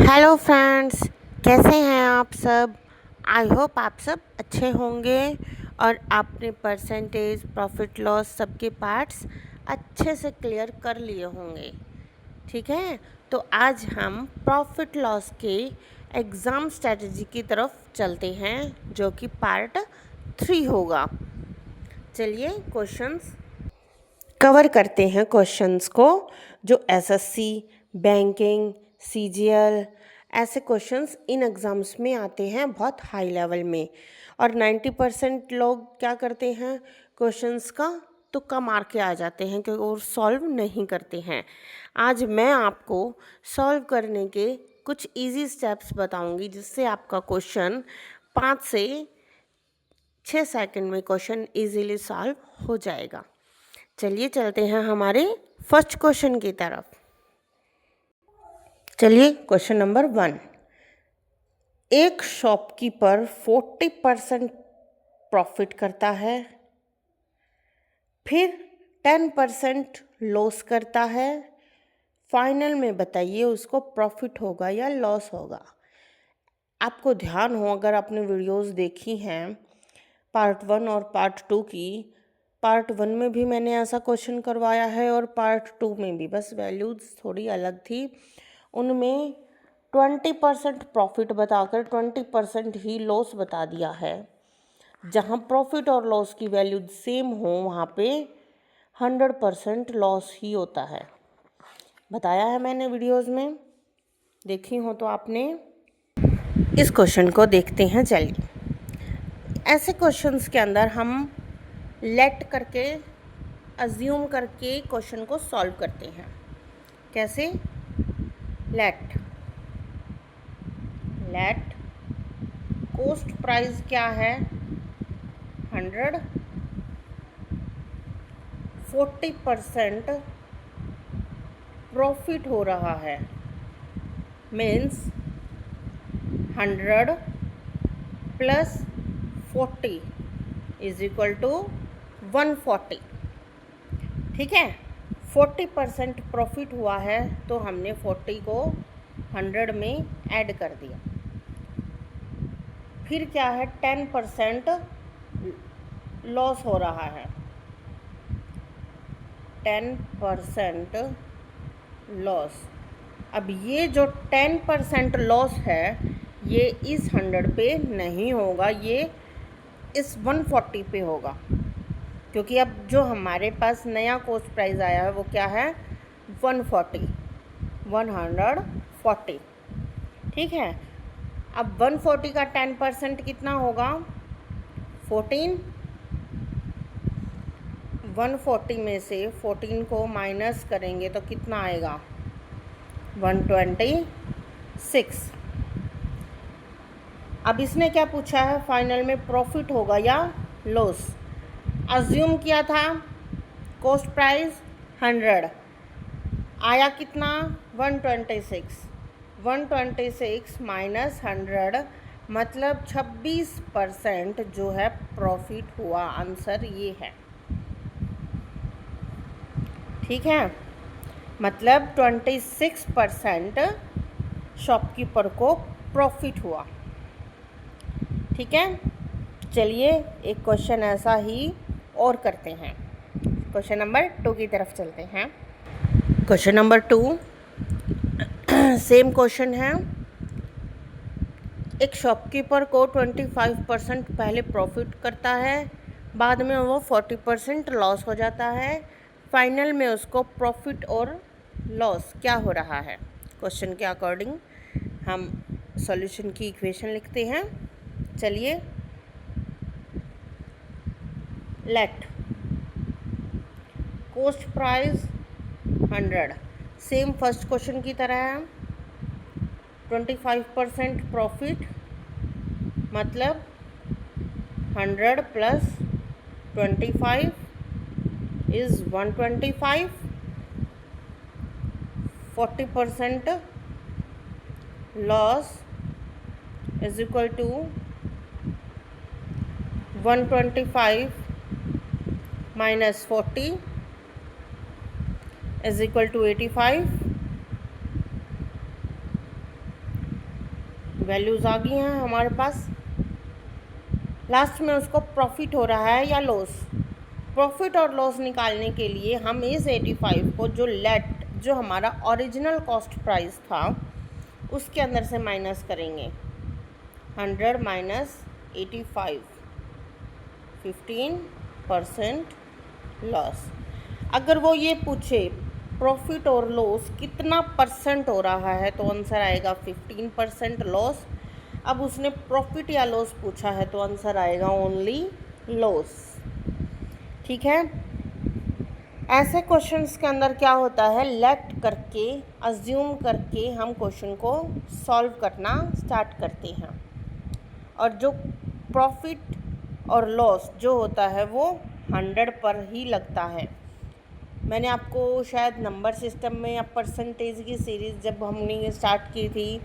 Hello friends, कैसे हैं आप सब। आई होप आप सब अच्छे होंगे और आपने परसेंटेज, प्रॉफिट लॉस सबके पार्ट्स अच्छे से क्लियर कर लिए होंगे। ठीक है, तो आज हम प्रॉफिट लॉस के एग्ज़ाम स्ट्रेटजी की तरफ चलते हैं, जो कि पार्ट 3 होगा। चलिए क्वेश्चंस कवर करते हैं, क्वेश्चंस को जो एसएससी, बैंकिंग, सीजीएल ऐसे क्वेश्चंस इन एग्ज़ाम्स में आते हैं बहुत हाई लेवल में। और 90% लोग क्या करते हैं, क्वेश्चंस का तुक्का मार के आ जाते हैं क्योंकि वो सॉल्व नहीं करते हैं। आज मैं आपको सॉल्व करने के कुछ इजी स्टेप्स बताऊंगी, जिससे आपका क्वेश्चन 5 से 6 सेकंड में क्वेश्चन इजीली सॉल्व हो जाएगा। चलिए चलते हैं हमारे फर्स्ट क्वेश्चन की तरफ। चलिए क्वेश्चन नंबर 1। एक शॉपकीपर 40% प्रॉफिट करता है, फिर 10% लॉस करता है। फाइनल में बताइए उसको प्रॉफिट होगा या लॉस होगा। आपको ध्यान हो, अगर आपने वीडियोस देखी हैं पार्ट 1 और पार्ट 2 की, पार्ट 1 में भी मैंने ऐसा क्वेश्चन करवाया है और पार्ट 2 में भी, बस वैल्यूज थोड़ी अलग थी। उनमें 20% प्रॉफिट बताकर 20% ही लॉस बता दिया है। जहाँ प्रॉफिट और लॉस की वैल्यू सेम हो वहाँ पे 100% लॉस ही होता है। बताया है मैंने वीडियोस में, देखी हो तो आपने। इस क्वेश्चन को देखते हैं। चलिए, ऐसे क्वेश्चंस के अंदर हम लेट करके, अज्यूम करके क्वेश्चन को सॉल्व करते हैं। कैसे? लेट कॉस्ट प्राइस क्या है 100, 40% प्रॉफिट हो रहा है, means 100 plus 40 is equal to 140। ठीक है, 40% प्रॉफिट हुआ है तो हमने 40 को 100 में ऐड कर दिया। फिर क्या है, 10% लॉस हो रहा है, 10% लॉस। अब ये जो 10% लॉस है ये इस 100 पे नहीं होगा, ये इस 140 पे होगा, क्योंकि अब जो हमारे पास नया कॉस्ट प्राइस आया है वो क्या है 140। ठीक है, अब 140 का 10% कितना होगा 14। 140 में से 14 को माइनस करेंगे तो कितना आएगा 126। अब इसने क्या पूछा है, फाइनल में प्रॉफिट होगा या लॉस। अज्यूम किया था कॉस्ट प्राइस 100, आया कितना 126। 126 माइनस 100 मतलब 26% जो है प्रॉफिट हुआ। आंसर ये है। ठीक है, मतलब 26% शॉपकीपर को प्रॉफिट हुआ। ठीक है, चलिए एक क्वेश्चन ऐसा ही और करते हैं। क्वेश्चन नंबर 2 की तरफ चलते हैं। क्वेश्चन नंबर 2 सेम क्वेश्चन है। एक शॉपकीपर को 25% पहले प्रॉफिट करता है, बाद में वो 40% लॉस हो जाता है। फाइनल में उसको प्रॉफिट और लॉस क्या हो रहा है। क्वेश्चन के अकॉर्डिंग हम सॉल्यूशन की इक्वेशन लिखते हैं। चलिए, let cost price 100, same first question की तरह है। 25% प्रॉफिट मतलब 100 plus 25 is 125। 40% loss is equal to 125 minus 40 is equal to 85। Values आ गई हैं हमारे पास। लास्ट में उसको प्रॉफिट हो रहा है या लॉस। प्रॉफिट और लॉस निकालने के लिए हम इस 85 को जो हमारा ओरिजिनल कॉस्ट प्राइस था उसके अंदर से माइनस करेंगे। 100 माइनस 85, 15% लॉस। अगर वो ये पूछे प्रॉफिट और लॉस कितना परसेंट हो रहा है तो आंसर आएगा 15% लॉस। अब उसने प्रॉफिट या लॉस पूछा है तो आंसर आएगा ओनली लॉस। ठीक है। ऐसे क्वेश्चंस के अंदर क्या होता है, लेट करके अज्यूम करके हम क्वेश्चन को सॉल्व करना स्टार्ट करते हैं, और जो प्रॉफिट और लॉस जो होता है वो 100 पर ही लगता है। मैंने आपको शायद नंबर सिस्टम में या परसेंटेज की सीरीज़ जब हमने स्टार्ट की थी,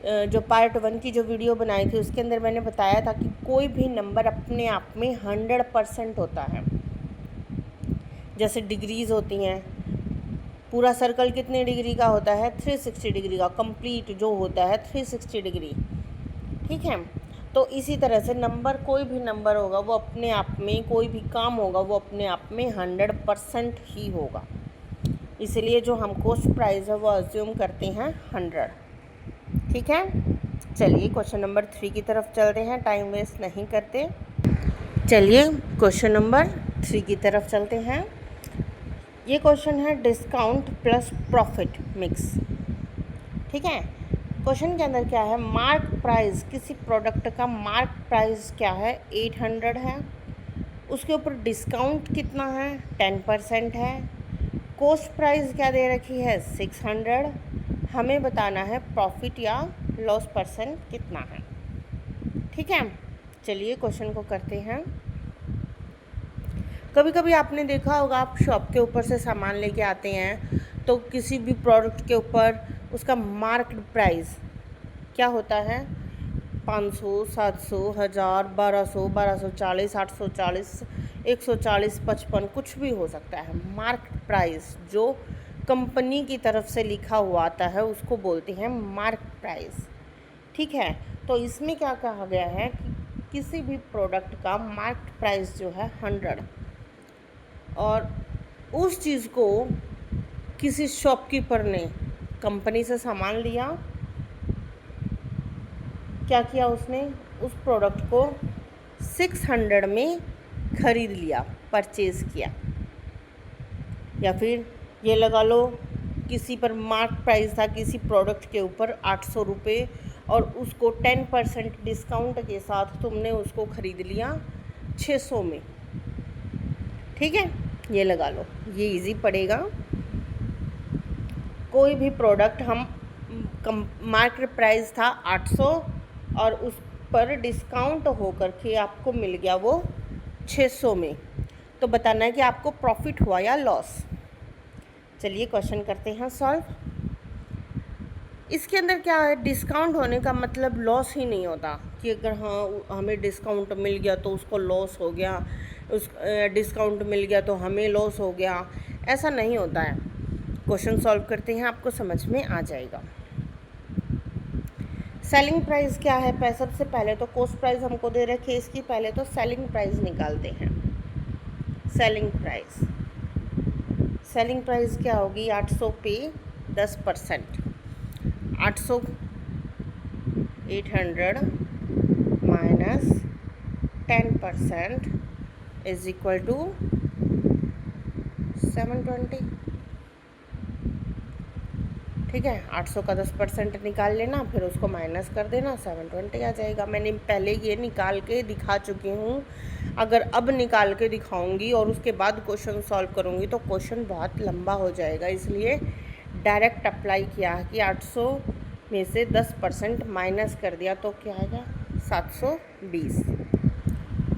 जो पार्ट 1 की जो वीडियो बनाई थी उसके अंदर मैंने बताया था कि कोई भी नंबर अपने आप में 100% होता है। जैसे डिग्रीज़ होती हैं, पूरा सर्कल कितने डिग्री का होता है, 360 डिग्री का, कंप्लीट जो होता है 360 डिग्री। ठीक है। तो इसी तरह से नंबर, कोई भी नंबर होगा वो अपने आप में, कोई भी काम होगा वो अपने आप में 100% ही होगा। इसलिए जो हम कॉस्ट प्राइस है वो अज्यूम करते हैं 100। ठीक है। चलिए क्वेश्चन नंबर 3 की तरफ चलते हैं, टाइम वेस्ट नहीं करते। चलिए क्वेश्चन नंबर 3 की तरफ चलते हैं। ये क्वेश्चन है डिस्काउंट प्लस प्रॉफिट मिक्स। ठीक है। क्वेश्चन के अंदर क्या है, मार्क प्राइस, किसी प्रोडक्ट का मार्क प्राइस क्या है, 800 है, उसके ऊपर डिस्काउंट कितना है, 10% है, कॉस्ट प्राइस क्या दे रखी है, 600। हमें बताना है प्रॉफिट या लॉस परसेंट कितना है। ठीक है। चलिए क्वेश्चन को करते हैं। कभी कभी आपने देखा होगा, आप शॉप के ऊपर से सामान लेके आते हैं तो किसी भी प्रोडक्ट के ऊपर उसका मार्केट प्राइस क्या होता है, 500, 700, 1000, 1200, 1240, 840, 140, 55, कुछ भी हो सकता है। मार्केट प्राइस जो कंपनी की तरफ से लिखा हुआ आता है उसको बोलते हैं मार्केट प्राइस। ठीक है। तो इसमें क्या कहा गया है कि किसी भी प्रोडक्ट का मार्केट प्राइस जो है 100, और उस चीज़ को किसी शॉपकीपर ने कंपनी से सामान लिया, क्या किया उसने, उस प्रोडक्ट को 600 में ख़रीद लिया, परचेज़ किया। या फिर ये लगा लो किसी पर मार्क प्राइस था किसी प्रोडक्ट के ऊपर 800 रुपये, और उसको 10% डिस्काउंट के साथ तुमने उसको ख़रीद लिया 600 में। ठीक है। ये लगा लो, ये इजी पड़ेगा। कोई भी प्रोडक्ट हम मार्केट प्राइस था 800 और उस पर डिस्काउंट होकर के आपको मिल गया वो 600 में, तो बताना है कि आपको प्रॉफिट हुआ या लॉस। चलिए क्वेश्चन करते हैं सॉल्व। इसके अंदर क्या है, डिस्काउंट होने का मतलब लॉस ही नहीं होता कि अगर हाँ हमें डिस्काउंट मिल गया तो उसको लॉस हो गया, उस डिस्काउंट मिल गया तो हमें लॉस हो गया, ऐसा नहीं होता है। क्वेश्चन सॉल्व करते हैं, आपको समझ में आ जाएगा। सेलिंग प्राइस क्या है, सबसे पहले तो कॉस्ट प्राइस हमको दे रखी है, इसकी पहले तो सेलिंग प्राइस निकालते हैं। सेलिंग प्राइस क्या होगी, 800 पे 10%, 800 800 माइनस 10% इज इक्वल टू 720। ठीक है। 800 का 10% निकाल लेना, फिर उसको माइनस कर देना, 720 आ जाएगा। मैंने पहले ये निकाल के दिखा चुकी हूँ, अगर अब निकाल के दिखाऊंगी और उसके बाद क्वेश्चन सॉल्व करूँगी तो क्वेश्चन बहुत लंबा हो जाएगा, इसलिए डायरेक्ट अप्लाई किया कि 800 में से 10% माइनस कर दिया तो क्या आएगा, 720।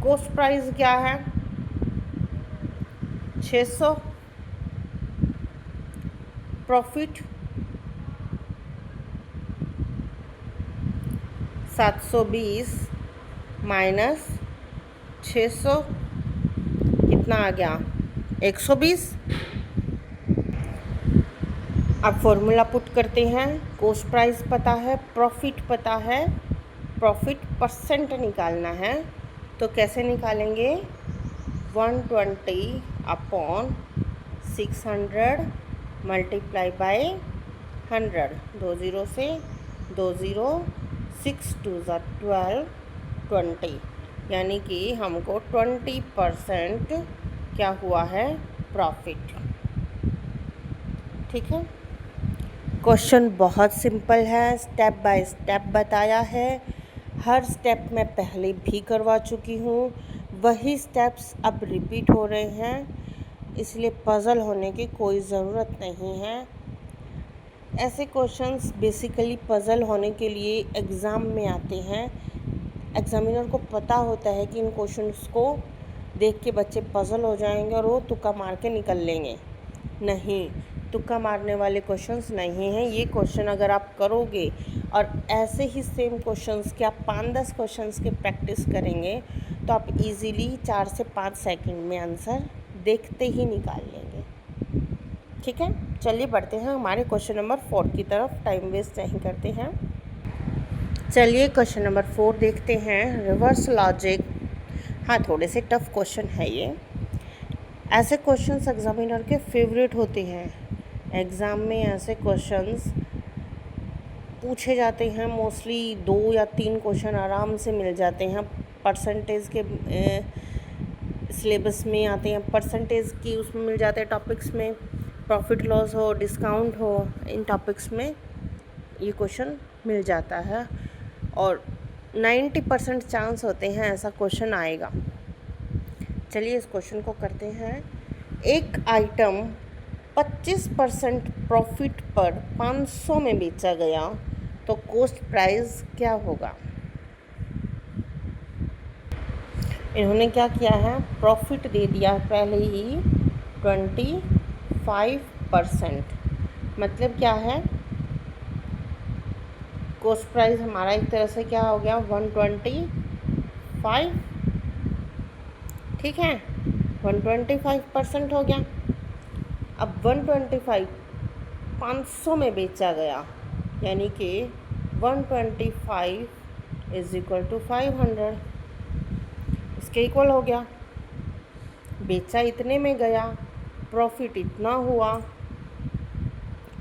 कॉस्ट प्राइस क्या है, 600, प्रॉफिट 720 माइनस 600 कितना आ गया, 120। अब फॉर्मूला पुट करते हैं। कॉस्ट प्राइस पता है, प्रॉफिट पता है, प्रॉफिट परसेंट निकालना है। तो कैसे निकालेंगे? 120 अपॉन 600 मल्टीप्लाई बाय 100, 2 ज़ीरो से 2 ज़ीरो, 6 2 12, 20, यानी कि हमको 20% क्या हुआ है? प्रॉफिट। ठीक है, क्वेश्चन बहुत सिंपल है, स्टेप बाय स्टेप बताया है। हर स्टेप मैं पहले भी करवा चुकी हूँ, वही स्टेप्स अब रिपीट हो रहे हैं, इसलिए पज़ल होने की कोई ज़रूरत नहीं है। ऐसे क्वेश्चंस बेसिकली पज़ल होने के लिए एग्ज़ाम में आते हैं। एग्ज़ामिनर को पता होता है कि इन क्वेश्चंस को देख के बच्चे पज़ल हो जाएंगे और वो तुक्का मार के निकल लेंगे। नहीं, तुक्का मारने वाले क्वेश्चंस नहीं हैं ये क्वेश्चन। अगर आप करोगे और ऐसे ही सेम क्वेश्चंस के आप 5-10 क्वेश्चंस के प्रैक्टिस करेंगे तो आप इजीली 4 से 5 सेकंड में आंसर देखते ही निकाल लेंगे। ठीक है, चलिए बढ़ते हैं हमारे क्वेश्चन नंबर 4 की तरफ, टाइम वेस्ट नहीं करते हैं। चलिए क्वेश्चन नंबर 4 देखते हैं। Reverse logic. हाँ, थोड़े से टफ क्वेश्चन है ये। ऐसे क्वेश्चंस एग्जामिनर के फेवरेट होते हैं। एग्ज़ाम में ऐसे क्वेश्चंस पूछे जाते हैं, मोस्टली 2 या 3 क्वेश्चन आराम से मिल जाते हैं। परसेंटेज के सिलेबस में आते हैं, परसेंटेज की उसमें मिल जाते हैं टॉपिक्स में, प्रॉफिट लॉस हो, डिस्काउंट हो, इन टॉपिक्स में ये क्वेश्चन मिल जाता है और 90% चांस होते हैं ऐसा क्वेश्चन आएगा। चलिए इस क्वेश्चन को करते हैं। एक आइटम 25% प्रॉफिट पर 500 में बेचा गया तो कॉस्ट प्राइस क्या होगा? इन्होंने क्या किया है? प्रॉफिट दे दिया पहले ही 25%। मतलब क्या है? कॉस्ट प्राइस हमारा एक तरह से क्या हो गया? 125। ठीक है, 125% हो गया। अब 125 500 में बेचा गया, यानी कि 125 = 500, इसके इक्वल हो गया। बेचा इतने में गया, प्रॉफिट इतना हुआ।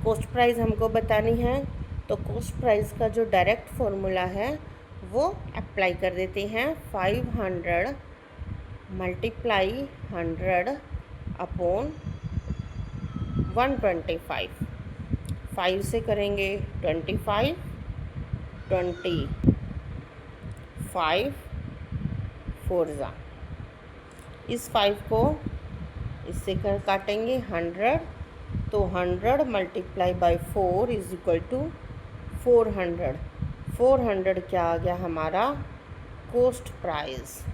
कॉस्ट प्राइस हमको बतानी है तो कॉस्ट प्राइस का जो डायरेक्ट फॉर्मूला है वो अप्लाई कर देते हैं। 500 मल्टीप्लाई 100 अपॉन 125। 5 से करेंगे 25, 25 4 ज़ा, इस 5 को इससे कर काटेंगे 100, तो 100 मल्टीप्लाई बाय 4 = 400। 400 क्या आ गया हमारा? Cost price.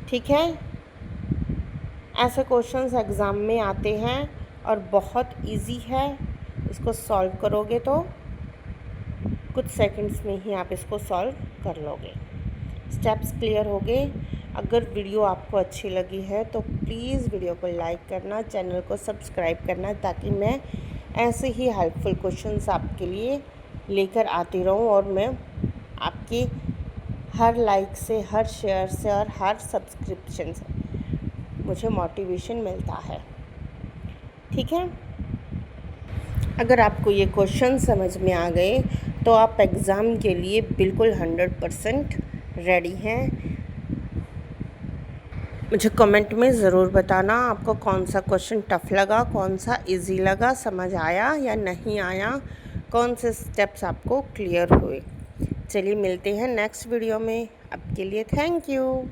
ठीक है, ऐसे क्वेश्चंस एग्ज़ाम में आते हैं और बहुत इजी है। इसको सॉल्व करोगे तो कुछ सेकंड्स में ही आप इसको सॉल्व कर लोगे। स्टेप्स क्लियर हो गए। अगर वीडियो आपको अच्छी लगी है तो प्लीज़ वीडियो को लाइक करना, चैनल को सब्सक्राइब करना, ताकि मैं ऐसे ही हेल्पफुल क्वेश्चंस आपके लिए लेकर आती रहूं और मैं आपकी हर लाइक से, हर शेयर से और हर सब्सक्रिप्शन से मुझे मोटिवेशन मिलता है। ठीक है, अगर आपको ये क्वेश्चन समझ में आ गए तो आप एग्ज़ाम के लिए बिल्कुल 100% रेडी हैं। मुझे कमेंट में ज़रूर बताना आपको कौन सा क्वेश्चन टफ़ लगा, कौन सा इजी लगा, समझ आया या नहीं आया, कौन से स्टेप्स आपको क्लियर हुए। चलिए मिलते हैं नेक्स्ट वीडियो में। अब के लिए थैंक यू।